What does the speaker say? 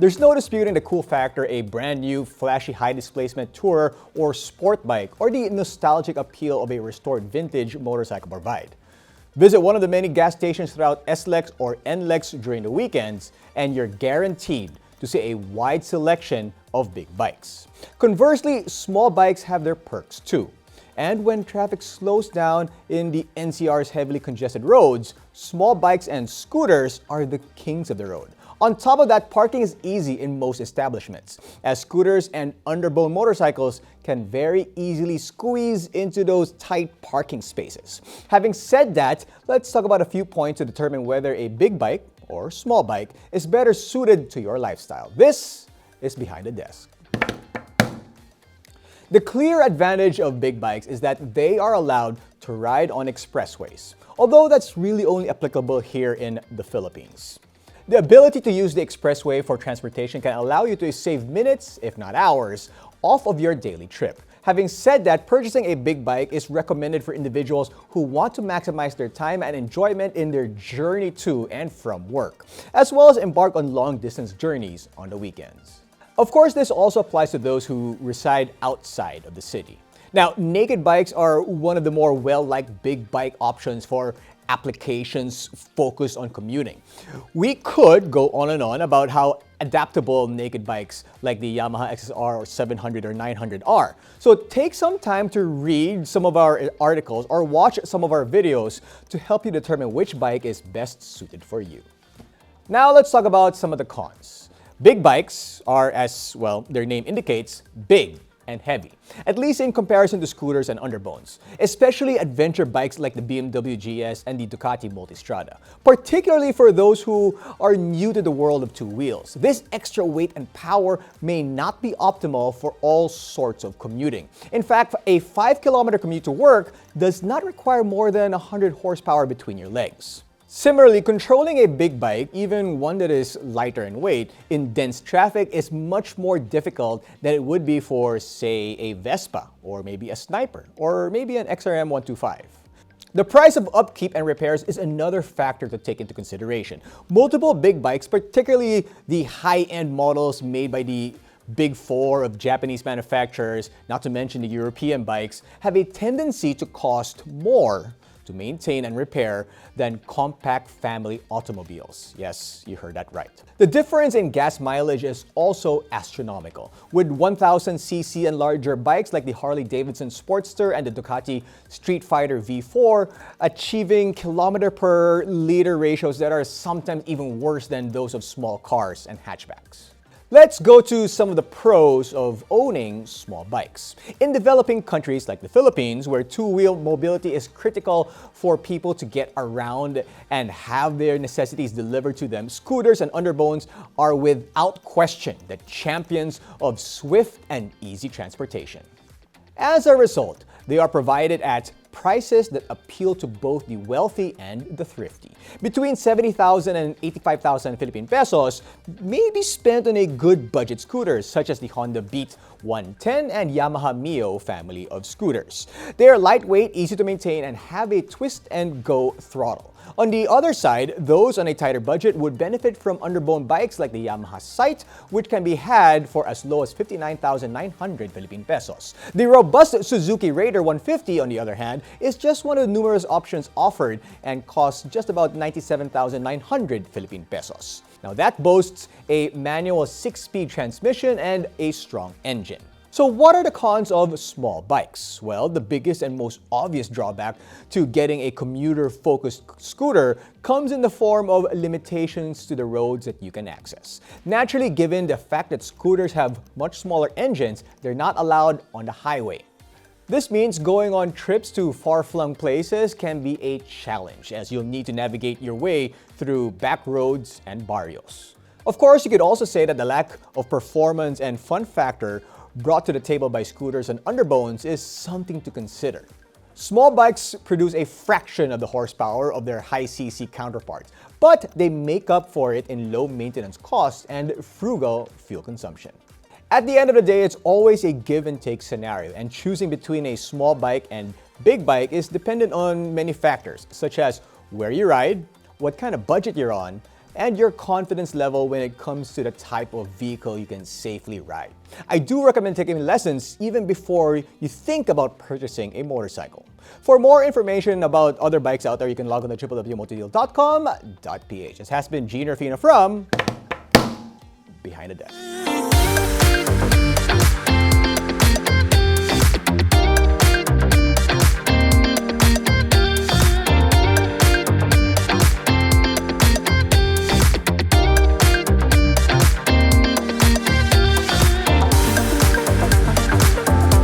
There's no disputing the cool factor a brand new, flashy, high-displacement tourer or sport bike or the nostalgic appeal of a restored vintage motorcycle provide. Visit one of the many gas stations throughout SLEX or NLEX during the weekends, and you're guaranteed to see a wide selection of big bikes. Conversely, small bikes have their perks too. And when traffic slows down in the NCR's heavily congested roads, small bikes and scooters are the kings of the road. On top of that, parking is easy in most establishments, as scooters and underbone motorcycles can very easily squeeze into those tight parking spaces. Having said that, let's talk about a few points to determine whether a big bike or small bike is better suited to your lifestyle. This is Behind the Desk. The clear advantage of big bikes is that they are allowed to ride on expressways, although that's really only applicable here in the Philippines. The ability to use the expressway for transportation can allow you to save minutes, if not hours, off of your daily trip. Having said that, purchasing a big bike is recommended for individuals who want to maximize their time and enjoyment in their journey to and from work, as well as embark on long-distance journeys on the weekends. Of course, this also applies to those who reside outside of the city. Now, naked bikes are one of the more well-liked big bike options for applications focused on commuting. We could go on and on about how adaptable naked bikes like the Yamaha XSR or 700 or 900 are. So take some time to read some of our articles or watch some of our videos to help you determine which bike is best suited for you. Now let's talk about some of the cons. Big bikes are, as well their name indicates, big and heavy, at least in comparison to scooters and underbones, especially adventure bikes like the BMW GS and the Ducati Multistrada, particularly for those who are new to the world of two wheels. This extra weight and power may not be optimal for all sorts of commuting. In fact, a 5-kilometer commute to work does not require more than 100 horsepower between your legs. Similarly, controlling a big bike, even one that is lighter in weight, in dense traffic is much more difficult than it would be for, say, a Vespa, or maybe a Sniper, or maybe an XRM 125. The price of upkeep and repairs is another factor to take into consideration. Multiple big bikes, particularly the high-end models made by the Big Four of Japanese manufacturers, not to mention the European bikes, have a tendency to cost more to maintain and repair than compact family automobiles. Yes, you heard that right. The difference in gas mileage is also astronomical, with 1000cc and larger bikes like the Harley-Davidson Sportster and the Ducati Street Fighter V4 achieving kilometer per liter ratios that are sometimes even worse than those of small cars and hatchbacks. Let's go to some of the pros of owning small bikes. In developing countries like the Philippines, where two-wheel mobility is critical for people to get around and have their necessities delivered to them, scooters and underbones are without question the champions of swift and easy transportation. As a result, they are provided at prices that appeal to both the wealthy and the thrifty. Between 70,000 and 85,000 Philippine pesos may be spent on a good budget scooter such as the Honda Beat 110 and Yamaha Mio family of scooters. They are lightweight, easy to maintain, and have a twist-and-go throttle. On the other side, those on a tighter budget would benefit from underbone bikes like the Yamaha Sight, which can be had for as low as 59,900 Philippine pesos. The robust Suzuki Raider 150, on the other hand, is just one of the numerous options offered and costs just about 97,900 Philippine pesos. Now that boasts a manual 6-speed transmission and a strong engine. So what are the cons of small bikes? Well, the biggest and most obvious drawback to getting a commuter-focused scooter comes in the form of limitations to the roads that you can access. Naturally, given the fact that scooters have much smaller engines, they're not allowed on the highway. This means going on trips to far-flung places can be a challenge, as you'll need to navigate your way through back roads and barrios. Of course, you could also say that the lack of performance and fun factor brought to the table by scooters and underbones is something to consider. Small bikes produce a fraction of the horsepower of their high-cc counterparts, but they make up for it in low maintenance costs and frugal fuel consumption. At the end of the day, it's always a give-and-take scenario, and choosing between a small bike and big bike is dependent on many factors, such as where you ride, what kind of budget you're on, and your confidence level when it comes to the type of vehicle you can safely ride. I do recommend taking lessons even before you think about purchasing a motorcycle. For more information about other bikes out there, you can log on to www.motodeal.com.ph. This has been Jinno from Behind the Desk.